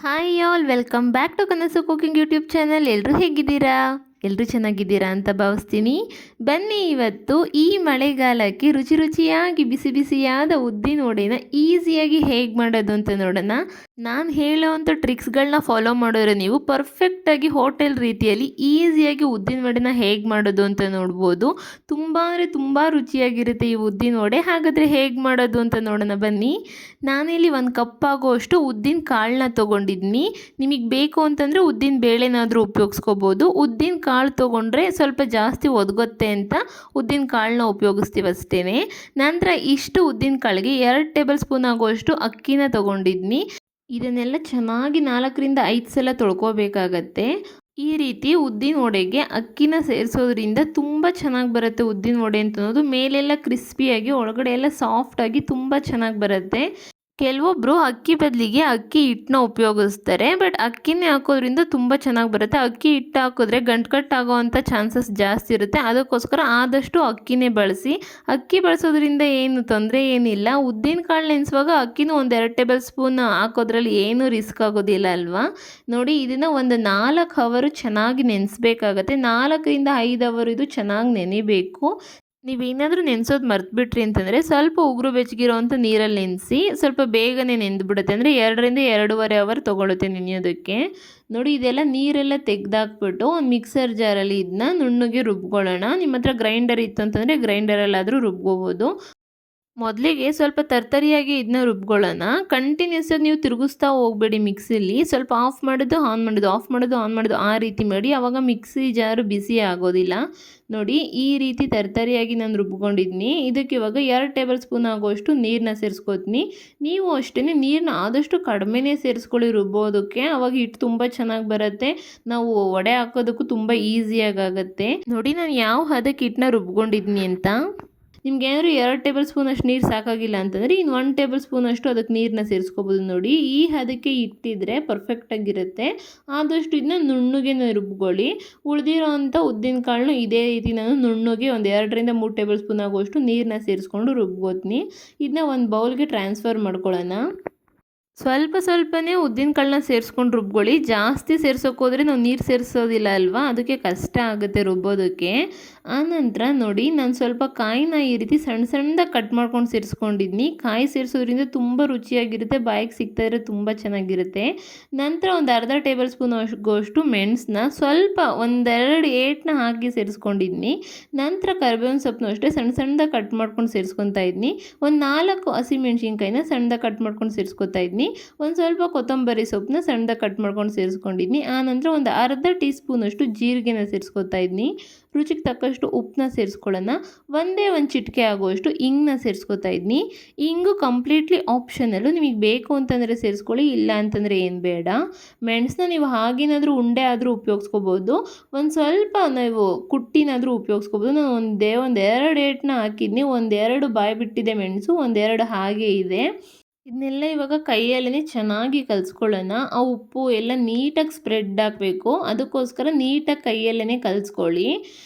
Hi all welcome back to Kanasu cooking YouTube channel. ಎಲ್ಲರೂ ಹೇಗಿದ್ದೀರಾ? ಎಲ್ಲರೂ ಚೆನ್ನಾಗಿದ್ದೀರಾ ಅಂತ ಭಾವಿಸ್ತೀನಿ. ಬನ್ನಿ ಇವತ್ತು ಈ ಮಳೆಗಾಲಕ್ಕೆ ರುಚಿ ರುಚಿಯಾಗಿ ಬಿಸಿ ಬಿಸಿಯಾದ ಉದ್ದಿನ ವಡೆನ ಈಸಿಯಾಗಿ ಹೇಗೆ ಮಾಡೋದು ಅಂತ ನೋಡೋಣ. ನಾನು ಹೇಳೋವಂಥ ಟ್ರಿಕ್ಸ್ಗಳನ್ನ ಫಾಲೋ ಮಾಡಿದ್ರೆ ನೀವು ಪರ್ಫೆಕ್ಟಾಗಿ ಹೋಟೆಲ್ ರೀತಿಯಲ್ಲಿ ಈಸಿಯಾಗಿ ಉದ್ದಿನ ವಡೆನ ಹೇಗೆ ಮಾಡೋದು ಅಂತ ನೋಡ್ಬೋದು. ತುಂಬ ಅಂದರೆ ತುಂಬ ರುಚಿಯಾಗಿರುತ್ತೆ ಈ ಉದ್ದಿನ ವಡೆ. ಹಾಗಾದರೆ ಹೇಗೆ ಮಾಡೋದು ಅಂತ ನೋಡೋಣ ಬನ್ನಿ. ನಾನಿಲ್ಲಿ 1 ಕಪ್ ಆಗುವಷ್ಟು ಉದ್ದಿನ ಕಾಳನ್ನ ತೊಗೊಂಡಿದ್ದೀನಿ. ನಿಮಗೆ ಬೇಕು ಅಂತಂದರೆ ಉದ್ದಿನ ಬೇಳೆನಾದರೂ ಉಪಯೋಗಿಸ್ಕೋಬೋದು. ಉದ್ದಿನ ಕಾಳು ತೊಗೊಂಡ್ರೆ ಸ್ವಲ್ಪ ಜಾಸ್ತಿ ಒದಗುತ್ತೆ ಅಂತ ಉದ್ದಿನ ಕಾಳನ್ನ ಉಪಯೋಗಿಸ್ತೀವಿ ಅಷ್ಟೇ. ನಂತರ ಇಷ್ಟು ಉದ್ದಿನ ಕಾಳಿಗೆ 2 ಟೇಬಲ್ ಸ್ಪೂನ್ ಆಗುವಷ್ಟು ಅಕ್ಕಿನ ತೊಗೊಂಡಿದ್ದೀನಿ. ಇದನ್ನೆಲ್ಲ ಚೆನ್ನಾಗಿ 4ರಿಂದ 5 ಸಲ ತೊಳ್ಕೊಬೇಕಾಗತ್ತೆ. ಈ ರೀತಿ ಉದ್ದಿನ ವಡೆಗೆ ಅಕ್ಕಿನ ಸೇರಿಸೋದ್ರಿಂದ ತುಂಬ ಚೆನ್ನಾಗಿ ಬರುತ್ತೆ ಉದ್ದಿನ ವಡೆ ಅಂತ ಅನ್ನೋದು. ಮೇಲೆಲ್ಲ ಕ್ರಿಸ್ಪಿಯಾಗಿ ಒಳಗಡೆ ಎಲ್ಲ ಸಾಫ್ಟಾಗಿ ತುಂಬ ಚೆನ್ನಾಗಿ ಬರುತ್ತೆ. ಕೆಲವೊಬ್ಬರು ಅಕ್ಕಿ ಬದಲಿಗೆ ಅಕ್ಕಿ ಹಿಟ್ಟನ್ನ ಉಪಯೋಗಿಸ್ತಾರೆ. ಬಟ್ ಅಕ್ಕಿನೇ ಹಾಕೋದ್ರಿಂದ ತುಂಬ ಚೆನ್ನಾಗಿ ಬರುತ್ತೆ. ಅಕ್ಕಿ ಹಿಟ್ಟು ಹಾಕಿದ್ರೆ ಗಂಟುಕಟ್ಟಾಗೋವಂಥ ಚಾನ್ಸಸ್ ಜಾಸ್ತಿ ಇರುತ್ತೆ. ಅದಕ್ಕೋಸ್ಕರ ಆದಷ್ಟು ಅಕ್ಕಿನೇ ಬಳಸಿ. ಅಕ್ಕಿ ಬಳಸೋದ್ರಿಂದ ಏನು ತೊಂದರೆ ಏನಿಲ್ಲ. ಉದ್ದಿನ ಕಾಳು ನೆನೆಸುವಾಗ ಅಕ್ಕಿನೂ 1-2 ಟೇಬಲ್ ಸ್ಪೂನ್ ಹಾಕೋದ್ರಲ್ಲಿ ಏನೂ ರಿಸ್ಕ್ ಆಗೋದಿಲ್ಲ ಅಲ್ವಾ. ನೋಡಿ, ಇದನ್ನು ಒಂದು 4 ಅವರ್ ಚೆನ್ನಾಗಿ ನೆನೆಸ್ಬೇಕಾಗತ್ತೆ. 4ರಿಂದ 5 ಅವರ್ ಇದು ಚೆನ್ನಾಗಿ ನೆನೆಬೇಕು. ನೀವೇನಾದರೂ ನೆನೆಸೋದು ಮರ್ತುಬಿಟ್ರಿ ಅಂತಂದರೆ ಸ್ವಲ್ಪ ಉಗುರು ಬೆಚ್ಚಗಿರೋವಂಥ ನೀರಲ್ಲಿ ನೆನೆಸಿ. ಸ್ವಲ್ಪ ಬೇಗನೆ ನೆಂದುಬಿಡುತ್ತೆ. ಅಂದರೆ 2ರಿಂದ 2.5 ಅವರ್ ತೊಗೊಳುತ್ತೆ ನೆನೆಯೋದಕ್ಕೆ. ನೋಡಿ, ಇದೆಲ್ಲ ನೀರೆಲ್ಲ ತೆಗೆದಾಕ್ಬಿಟ್ಟು ಒಂದು ಮಿಕ್ಸರ್ ಜಾರಲ್ಲಿ ಇದನ್ನ ನುಣ್ಣಗೆ ರುಬ್ಕೊಳ್ಳೋಣ. ನಿಮ್ಮ ಹತ್ರ ಗ್ರೈಂಡರ್ ಇತ್ತು ಅಂತಂದರೆ ಗ್ರೈಂಡರಲ್ಲಾದರೂ ರುಬ್ಕೋಬೋದು. ಮೊದಲಿಗೆ ಸ್ವಲ್ಪ ತರ್ತರಿಯಾಗಿ ಇದನ್ನ ರುಬ್ಕೊಳ್ಳೋಣ. ಕಂಟಿನ್ಯೂಸ್ ಆಗಿ ನೀವು ತಿರುಗಿಸ್ತಾ ಹೋಗಬೇಡಿ ಮಿಕ್ಸಿಲಿ. ಸ್ವಲ್ಪ ಆಫ್ ಮಾಡೋದು ಆನ್ ಮಾಡೋದು, ಆಫ್ ಮಾಡೋದು ಆನ್ ಮಾಡೋದು, ಆ ರೀತಿ ಮಾಡಿ. ಆವಾಗ ಮಿಕ್ಸಿ ಜಾರು ಬಿಸಿ ಆಗೋದಿಲ್ಲ. ನೋಡಿ, ಈ ರೀತಿ ತರ್ತರಿಯಾಗಿ ನಾನು ರುಬ್ಕೊಂಡಿದ್ದೀನಿ. ಇದಕ್ಕೆ ಇವಾಗ 2 ಟೇಬಲ್ ಸ್ಪೂನ್ ಆಗುವಷ್ಟು ನೀರನ್ನ ಸೇರಿಸ್ಕೊತೀನಿ. ನೀವು ಅಷ್ಟೇ ನೀರನ್ನ ಆದಷ್ಟು ಕಡಿಮೆನೇ ಸೇರಿಸ್ಕೊಳ್ಳಿ ರುಬ್ಬೋದಕ್ಕೆ. ಅವಾಗ ಹಿಟ್ಟು ತುಂಬ ಚೆನ್ನಾಗಿ ಬರುತ್ತೆ. ನಾವು ವಡೆ ಹಾಕೋದಕ್ಕೂ ತುಂಬ ಈಸಿಯಾಗುತ್ತೆ. ನೋಡಿ, ನಾನು ಯಾವ ಹದಕ್ಕೆ ಹಿಟ್ಟನ್ನ ರುಬ್ಕೊಂಡಿದ್ದೀನಿ ಅಂತ. ನಿಮ್ಗೆ ಏನಾದ್ರು 2 ಟೇಬಲ್ ಸ್ಪೂನ್ ಅಷ್ಟು ನೀರು ಸಾಕಾಗಿಲ್ಲ ಅಂತಂದರೆ ಇನ್ನು 1 ಟೇಬಲ್ ಸ್ಪೂನ್ ಅಷ್ಟು ಅದಕ್ಕೆ ನೀರನ್ನ ಸೇರಿಸ್ಕೋಬೋದು. ನೋಡಿ, ಈ ಹದಕ್ಕೆ ಇಟ್ಟಿದ್ರೆ ಪರ್ಫೆಕ್ಟಾಗಿರುತ್ತೆ. ಆದಷ್ಟು ಇದನ್ನ ನುಣ್ಣಗೆ ರುಬ್ಕೊಳ್ಳಿ. ಉಳಿದಿರೋ ಅಂಥ ಉದ್ದಿನ ಕಾಳನ್ನು ಇದೇ ರೀತಿ ನಾನು ನುಣ್ಣಗೆ ಒಂದು 2ರಿಂದ 3 ಟೇಬಲ್ ಸ್ಪೂನ್ ಆಗುವಷ್ಟು ನೀರನ್ನ ಸೇರಿಸ್ಕೊಂಡು ರುಬ್ಬೋತೀನಿ. ಇದನ್ನ ಒಂದು ಬೌಲ್ಗೆ ಟ್ರಾನ್ಸ್ಫರ್ ಮಾಡ್ಕೊಳ್ಳೋಣ. ಸ್ವಲ್ಪ ಸ್ವಲ್ಪನೇ ಉದ್ದಿನ ಕಾಳನ್ನ ಸೇರಿಸ್ಕೊಂಡು ರುಬ್ಕೊಳ್ಳಿ. ಜಾಸ್ತಿ ಸೇರ್ಸೋಕ್ಕೋದ್ರೆ ನಾವು ನೀರು ಸೇರಿಸೋದಿಲ್ಲ ಅಲ್ವಾ, ಅದಕ್ಕೆ ಕಷ್ಟ ಆಗುತ್ತೆ ರುಬ್ಬೋದಕ್ಕೆ. ಆನಂತರ ನೋಡಿ, ನಾನು ಸ್ವಲ್ಪ ಕಾಯಿನ ಈ ರೀತಿ ಸಣ್ಣ ಸಣ್ಣದಾಗಿ ಕಟ್ ಮಾಡ್ಕೊಂಡು ಸೇರಿಸ್ಕೊಂಡಿದ್ದೀನಿ. ಕಾಯಿ ಸೇರಿಸೋದ್ರಿಂದ ತುಂಬ ರುಚಿಯಾಗಿರುತ್ತೆ. ಬಾಯಿಗೆ ಸಿಗ್ತಾ ಇದ್ರೆ ತುಂಬ ಚೆನ್ನಾಗಿರುತ್ತೆ. ನಂತರ ಒಂದು ಅರ್ಧ ಟೇಬಲ್ ಸ್ಪೂನ್ ಅಷ್ಟು ಮೆಣಸನ್ನ ಸ್ವಲ್ಪ 1-2 ಏಟನ್ನ ಹಾಕಿ ಸೇರಿಸ್ಕೊಂಡಿದ್ದೀನಿ. ನಂತರ ಕರಿಬೇವಿನ ಸೊಪ್ಪನ್ನು ಅಷ್ಟೇ ಸಣ್ಣ ಸಣ್ಣದಾಗಿ ಕಟ್ ಮಾಡ್ಕೊಂಡು ಸೇರಿಸ್ಕೊತಾ ಇದ್ದೀನಿ. ಒಂದು 4 ಹಸಿಮೆಣ್ಸಿನ್ಕಾಯಿನ ಸಣ್ಣದಾಗಿ ಕಟ್ ಮಾಡ್ಕೊಂಡು ಸೇರಿಸ್ಕೊತಾ ಇದ್ದೀನಿ. ಒಂದು ಸ್ವಲ್ಪ ಕೊತ್ತಂಬರಿ ಸೊಪ್ಪನ್ನ ಸಣ್ಣದಾಗಿ ಕಟ್ ಮಾಡ್ಕೊಂಡು ಸೇರಿಸ್ಕೊಂಡಿದ್ದೀನಿ. ಆನಂತರ ಒಂದು ಅರ್ಧ ಟೀ ಸ್ಪೂನ್ ಅಷ್ಟು ಜೀರಿಗೆನ ಸೇರಿಸ್ಕೊತಾ ಇದ್ದೀನಿ. ರುಚಿಗೆ ತಕ್ಕಷ್ಟು ಉಪ್ಪನ್ನ ಸೇರಿಸ್ಕೊಳ್ಳೋಣ. ಒಂದು ಚಿಟಿಕೆ ಆಗುವಷ್ಟು ಇಂಗನ್ನ ಸೇರಿಸ್ಕೊತಾ ಇದ್ದೀನಿ. ಇಂಗು ಕಂಪ್ಲೀಟ್ಲಿ ಆಪ್ಷನಲ್ಲು. ನಿಮಗೆ ಬೇಕು ಅಂತಂದರೆ ಸೇರಿಸ್ಕೊಳ್ಳಿ, ಇಲ್ಲ ಅಂತಂದರೆ ಏನು ಬೇಡ. ಮೆಣಸನ್ನ ನೀವು ಹಾಗೇನಾದರೂ ಉಂಡೆ ಆದರೂ ಉಪಯೋಗಿಸ್ಕೋಬೋದು. ಒಂದು ಸ್ವಲ್ಪ ನೀವು ಕುಟ್ಟಿನಾದರೂ ಉಪಯೋಗಿಸ್ಕೋಬೋದು. ನಾನು ಒಂದು 2 ಏಟನ್ನ ಹಾಕಿದ್ದೀನಿ. 1-2 ಬಾಯಿ ಬಿಟ್ಟಿದೆ ಮೆಣಸು, 1-2 ಹಾಗೆ ಇದೆ. ಇದನ್ನೆಲ್ಲ ಇವಾಗ ಕೈಯಲ್ಲೇ ಚೆನ್ನಾಗಿ ಕಲಿಸ್ಕೊಳ್ಳೋಣ. ಆ ಉಪ್ಪು ಎಲ್ಲ ನೀಟಾಗಿ ಸ್ಪ್ರೆಡ್ ಆಗಬೇಕು. ಅದಕ್ಕೋಸ್ಕರ ನೀಟಾಗಿ ಕೈಯಲ್ಲೇ ಕಲಿಸ್ಕೊಳ್ಳಿ.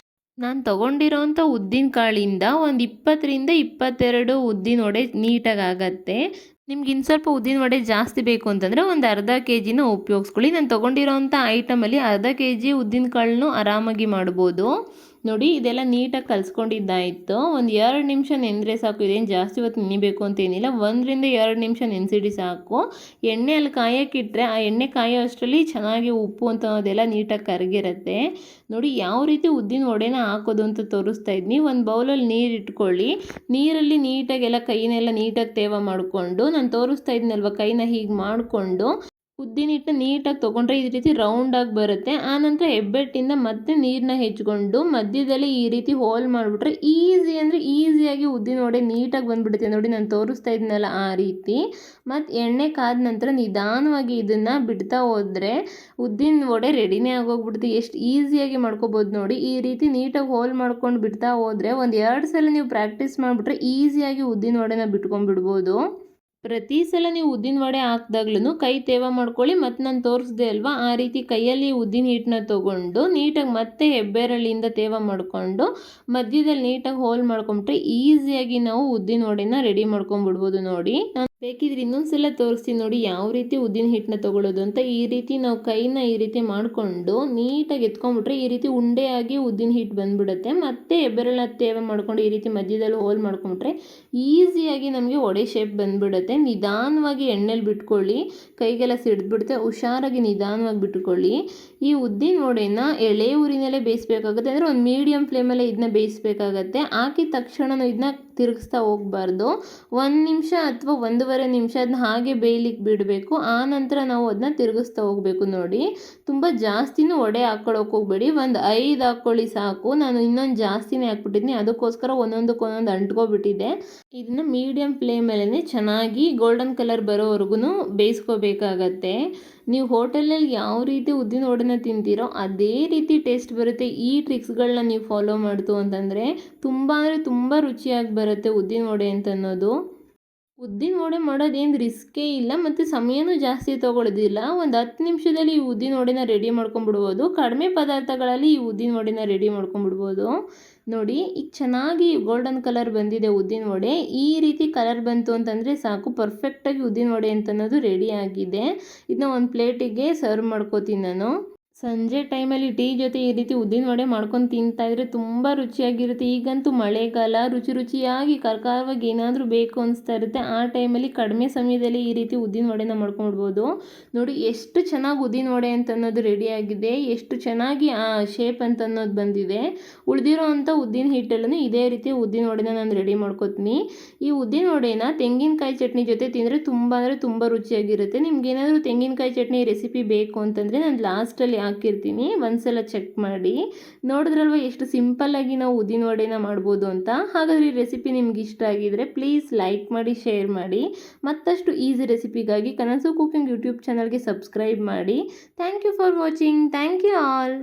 ನಾನು ತೊಗೊಂಡಿರೋಂಥ ಉದ್ದಿನ ಕಾಳಿಂದ ಒಂದು 20ರಿಂದ 22 ಉದ್ದಿನ ವಡೆ ನೀಟಾಗಿ ಆಗತ್ತೆ. ನಿಮ್ಗೆ ಇನ್ನು ಸ್ವಲ್ಪ ಉದ್ದಿನ ವಡೆ ಜಾಸ್ತಿ ಬೇಕು ಅಂತಂದರೆ ಒಂದು ಅರ್ಧ kgನ ಉಪಯೋಗಿಸ್ಕೊಳ್ಳಿ. ನಾನು ತೊಗೊಂಡಿರೋಂಥ ಐಟಮಲ್ಲಿ ಅರ್ಧ kg ಉದ್ದಿನ ಕಾಳನ್ನು ಆರಾಮಾಗಿ ಮಾಡ್ಬೋದು. ನೋಡಿ, ಇದೆಲ್ಲ ನೀಟಾಗಿ ಕಲಿಸ್ಕೊಂಡಿದ್ದಾಯಿತು. ಒಂದು 2 ನಿಮಿಷ ನೆನೆದ್ರೆ ಸಾಕು. ಇದೇನು ಜಾಸ್ತಿ ಹೊತ್ತು ನೆನಿಬೇಕು ಅಂತೇನಿಲ್ಲ. 1ರಿಂದ 2 ನಿಮಿಷ ನೆನೆಸಿಡಿ ಸಾಕು. ಎಣ್ಣೆ ಅಲ್ಲಿ ಕಾಯೋಕ್ಕಿಟ್ರೆ ಆ ಎಣ್ಣೆ ಕಾಯೋ ಅಷ್ಟರಲ್ಲಿ ಚೆನ್ನಾಗಿ ಉಪ್ಪು ಅಂತ ಅದೆಲ್ಲ ನೀಟಾಗಿ ಕರಗಿರುತ್ತೆ. ನೋಡಿ, ಯಾವ ರೀತಿ ಉದ್ದಿನ ವಡೆನ ಹಾಕೋದು ಅಂತ ತೋರಿಸ್ತಾ ಇದ್ದೀನಿ. ಒಂದು ಬೌಲಲ್ಲಿ ನೀರು ಇಟ್ಕೊಳ್ಳಿ. ನೀರಲ್ಲಿ ನೀಟಾಗೆಲ್ಲ ಕೈನೆಲ್ಲ ನೀಟಾಗಿ ತೇವ ಮಾಡಿಕೊಂಡು, ನಾನು ತೋರಿಸ್ತಾ ಇದ್ದೀನಲ್ವ ಕೈನ ಹೀಗೆ ಮಾಡಿಕೊಂಡು ಉದ್ದಿನ ಹಿಟ್ಟನ್ನ ನೀಟಾಗಿ ತೊಗೊಂಡ್ರೆ ಈ ರೀತಿ ರೌಂಡಾಗಿ ಬರುತ್ತೆ. ಆನಂತರ ಹೆಬ್ಬೆಟ್ಟಿಂದ ಮತ್ತೆ ನೀರನ್ನ ಹೆಚ್ಕೊಂಡು ಮಧ್ಯದಲ್ಲಿ ಈ ರೀತಿ ಹೋಲ್ ಮಾಡಿಬಿಟ್ರೆ ಈಸಿ ಅಂದರೆ ಈಸಿಯಾಗಿ ಉದ್ದಿನ ವಡೆ ನೀಟಾಗಿ ಬಂದುಬಿಡುತ್ತೆ. ನೋಡಿ, ನಾನು ತೋರಿಸ್ತಾ ಇದ್ದೀನಲ್ಲ ಆ ರೀತಿ. ಮತ್ತು ಎಣ್ಣೆ ಕಾದ ನಂತರ ನಿಧಾನವಾಗಿ ಇದನ್ನು ಬಿಡ್ತಾ ಹೋದರೆ ಉದ್ದಿನ ವಡೆ ರೆಡಿನೇ ಆಗೋಗ್ಬಿಡುತ್ತೆ. ಎಷ್ಟು ಈಸಿಯಾಗಿ ಮಾಡ್ಕೋಬೋದು ನೋಡಿ. ಈ ರೀತಿ ನೀಟಾಗಿ ಹೋಲ್ ಮಾಡ್ಕೊಂಡು ಬಿಡ್ತಾ ಹೋದರೆ ಒಂದು 2 ಸಲ ನೀವು ಪ್ರಾಕ್ಟೀಸ್ ಮಾಡಿಬಿಟ್ರೆ ಈಸಿಯಾಗಿ ಉದ್ದಿನ ವಡೆನ ಬಿಟ್ಕೊಂಡ್ಬಿಡ್ಬೋದು. ಪ್ರತಿ ಸಲ ನೀವು ಉದ್ದಿನ ವಡೆ ಹಾಕಿದಾಗ್ಲೂ ಕೈ ತೇವ ಮಾಡ್ಕೊಳ್ಳಿ. ಮತ್ತು ನಾನು ತೋರಿಸ್ದೆ ಅಲ್ವಾ ಆ ರೀತಿ ಕೈಯಲ್ಲಿ ಉದ್ದಿನ ಹಿಟ್ಟನ್ನ ತೊಗೊಂಡು ನೀಟಾಗಿ ಮತ್ತೆ ಹೆಬ್ಬೆರಳಿಂದ ತೇವ ಮಾಡಿಕೊಂಡು ಮಧ್ಯದಲ್ಲಿ ನೀಟಾಗಿ ಹೋಲ್ ಮಾಡ್ಕೊಂಬಿಟ್ರೆ ಈಸಿಯಾಗಿ ನಾವು ಉದ್ದಿನ ವಡೆನ ರೆಡಿ ಮಾಡ್ಕೊಂಬಿಡ್ಬೋದು ನೋಡಿ. ಬೇಕಿದ್ರೆ ಇನ್ನೊಂದು ಸಲ ತೋರಿಸ್ತೀನಿ ನೋಡಿ ಯಾವ ರೀತಿ ಉದ್ದಿನ ಹಿಟ್ಟನ್ನ ತೊಗೊಳ್ಳೋದು ಅಂತ. ಈ ರೀತಿ ನಾವು ಕೈನ ಈ ರೀತಿ ಮಾಡಿಕೊಂಡು ನೀಟಾಗಿ ಎತ್ಕೊಂಡ್ಬಿಟ್ರೆ ಈ ರೀತಿ ಉಂಡೆಯಾಗಿ ಉದ್ದಿನ ಹಿಟ್ಟು ಬಂದುಬಿಡುತ್ತೆ. ಮತ್ತು ಬೆರಳನ್ನ ತೇವ ಮಾಡ್ಕೊಂಡು ಈ ರೀತಿ ಮಧ್ಯದಲ್ಲಿ ಹೋಲ್ ಮಾಡ್ಕೊಂಡ್ಬಿಟ್ರೆ ಈಸಿಯಾಗಿ ನಮಗೆ ವಡೆ ಶೇಪ್ ಬಂದುಬಿಡುತ್ತೆ. ನಿಧಾನವಾಗಿ ಎಣ್ಣೆಲಿ ಬಿಟ್ಕೊಳ್ಳಿ, ಕೈಗೆಲ್ಲ ಸಿಡಿದ್ಬಿಡುತ್ತೆ. ಹುಷಾರಾಗಿ ನಿಧಾನವಾಗಿ ಬಿಟ್ಕೊಳ್ಳಿ. ಈ ಉದ್ದಿನ ವಡೆನ ಎಳೆ ಊರಿನಲ್ಲೇ ಬೇಯಿಸ್ಬೇಕಾಗುತ್ತೆ, ಅಂದರೆ ಒಂದು ಮೀಡಿಯಮ್ ಫ್ಲೇಮಲ್ಲೇ ಇದನ್ನ ಬೇಯಿಸ್ಬೇಕಾಗತ್ತೆ. ಹಾಕಿದ ತಕ್ಷಣ ಇದನ್ನ ತಿರುಗಿಸ್ತಾ ಹೋಗಬಾರ್ದು. 1 ನಿಮಿಷ ಅಥವಾ 1.5 ನಿಮಿಷ ಅದನ್ನ ಹಾಗೆ ಬೇಯಲಿಕ್ಕೆ ಬಿಡಬೇಕು. ಆ ನಂತರ ನಾವು ಅದನ್ನ ತಿರುಗಿಸ್ತಾ ಹೋಗಬೇಕು. ನೋಡಿ, ತುಂಬ ಜಾಸ್ತಿನೂ ವಡೆ ಹಾಕ್ಕೊಳ್ಳೋಕೆ ಹೋಗಬೇಡಿ, ಒಂದು 5 ಹಾಕ್ಕೊಳ್ಳಿ ಸಾಕು. ನಾನು ಇನ್ನೊಂದು ಜಾಸ್ತಿನೇ ಹಾಕ್ಬಿಟ್ಟಿದ್ದೀನಿ, ಅದಕ್ಕೋಸ್ಕರ ಒಂದೊಂದಕ್ಕೊಂದೊಂದು ಅಂಟ್ಕೊಬಿಟ್ಟಿದೆ. ಇದನ್ನ ಮೀಡಿಯಮ್ ಫ್ಲೇಮಲ್ಲೇ ಚೆನ್ನಾಗಿ ಗೋಲ್ಡನ್ ಕಲರ್ ಬರೋವರೆಗೂ ಬೇಯಿಸ್ಕೋಬೇಕಾಗತ್ತೆ. ನೀವು ಹೋಟೆಲಲ್ಲಿ ಯಾವ ರೀತಿ ಉದ್ದಿನ ವಡೆನ ತಿಂತೀರೋ ಅದೇ ರೀತಿ ಟೇಸ್ಟ್ ಬರುತ್ತೆ. ಈ ಟ್ರಿಕ್ಸ್ಗಳನ್ನ ನೀವು ಫಾಲೋ ಮಾಡ್ತು ಅಂತಂದರೆ ತುಂಬ ಅಂದರೆ ತುಂಬ ರುಚಿಯಾಗಿ ಬರುತ್ತೆ ಉದ್ದಿನ ವಡೆ ಅಂತ ಅನ್ನೋದು. ಉದ್ದಿನ ವಡೆ ಮಾಡೋದೇನು ರಿಸ್ಕೇ ಇಲ್ಲ ಮತ್ತು ಸಮಯನೂ ಜಾಸ್ತಿ ತೊಗೊಳ್ಳೋದಿಲ್ಲ. ಒಂದು 10 ನಿಮಿಷದಲ್ಲಿ ಈ ಉದ್ದಿನ ವಡೆನ ರೆಡಿ ಮಾಡ್ಕೊಂಬಿಡ್ಬೋದು. ಕಡಿಮೆ ಪದಾರ್ಥಗಳಲ್ಲಿ ಈ ಉದ್ದಿನ ವಡೆನ ರೆಡಿ ಮಾಡ್ಕೊಂಬಿಡ್ಬೋದು. ನೋಡಿ, ಈಗ ಚೆನ್ನಾಗಿ ಗೋಲ್ಡನ್ ಕಲರ್ ಬಂದಿದೆ ಉದ್ದಿನ ವಡೆ. ಈ ರೀತಿ ಕಲರ್ ಬಂತು ಅಂತಂದರೆ ಸಾಕು, ಪರ್ಫೆಕ್ಟಾಗಿ ಉದ್ದಿನ ವಡೆ ಅಂತ ಅನ್ನೋದು ರೆಡಿ ಆಗಿದೆ. ಇದನ್ನ ಒಂದು ಪ್ಲೇಟಿಗೆ ಸರ್ವ್ ಮಾಡ್ಕೋತೀನಿ ನಾನು. ಸಂಜೆ ಟೈಮಲ್ಲಿ ಟೀ ಜೊತೆ ಈ ರೀತಿ ಉದ್ದಿನ ವಡೆ ಮಾಡ್ಕೊಂಡು ತಿಂತಾಯಿದ್ರೆ ತುಂಬ ರುಚಿಯಾಗಿರುತ್ತೆ. ಈಗಂತೂ ಮಳೆಗಾಲ, ರುಚಿ ರುಚಿಯಾಗಿ ಖಾರವಾಗಿ ಏನಾದರೂ ಬೇಕು ಅನಿಸ್ತಾ ಇರುತ್ತೆ. ಆ ಟೈಮಲ್ಲಿ ಕಡಿಮೆ ಸಮಯದಲ್ಲಿ ಈ ರೀತಿ ಉದ್ದಿನ ವಡೆನ ಮಾಡ್ಕೊಂಡ್ಬಿಡ್ಬೋದು. ನೋಡಿ ಎಷ್ಟು ಚೆನ್ನಾಗಿ ಉದ್ದಿನ ವಡೆ ಅಂತ ಅನ್ನೋದು ರೆಡಿಯಾಗಿದೆ, ಎಷ್ಟು ಚೆನ್ನಾಗಿ ಆ ಶೇಪ್ ಅಂತ ಅನ್ನೋದು ಬಂದಿದೆ. ಉಳಿದಿರೋ ಅಂಥ ಉದ್ದಿನ ಹಿಟ್ಟಲ್ಲೂ ಇದೇ ರೀತಿ ಉದ್ದಿನ ವಡೆನ ನಾನು ರೆಡಿ ಮಾಡ್ಕೊತೀನಿ. ಈ ಉದ್ದಿನ ವಡೆನ ತೆಂಗಿನಕಾಯಿ ಚಟ್ನಿ ಜೊತೆ ತಿಂದರೆ ತುಂಬ ಅಂದರೆ ತುಂಬ ರುಚಿಯಾಗಿರುತ್ತೆ. ನಿಮ್ಗೇನಾದರೂ ತೆಂಗಿನಕಾಯಿ ಚಟ್ನಿ ರೆಸಿಪಿ ಬೇಕು ಅಂತಂದರೆ ನಾನು ಲಾಸ್ಟಲ್ಲಿ ಹಾಕಿರ್ತೀನಿ, ಒಂದ್ಸಲ ಚೆಕ್ ಮಾಡಿ. ನೋಡಿದ್ರಲ್ವ ಎಷ್ಟು ಸಿಂಪಲ್ಲಾಗಿ ನಾವು ಉದ್ದಿನ ವಡೆನ ಮಾಡ್ಬೋದು ಅಂತ. ಹಾಗಾದರೆ ಈ ರೆಸಿಪಿ ನಿಮ್ಗೆ ಇಷ್ಟ ಆಗಿದರೆ ಪ್ಲೀಸ್ ಲೈಕ್ ಮಾಡಿ, ಶೇರ್ ಮಾಡಿ. ಮತ್ತಷ್ಟು ಈಸಿ ರೆಸಿಪಿಗಾಗಿ ಕನಸು ಕುಕಿಂಗ್ ಯೂಟ್ಯೂಬ್ ಚಾನಲ್ಗೆ ಸಬ್ಸ್ಕ್ರೈಬ್ ಮಾಡಿ. Thank you for watching. Thank you all.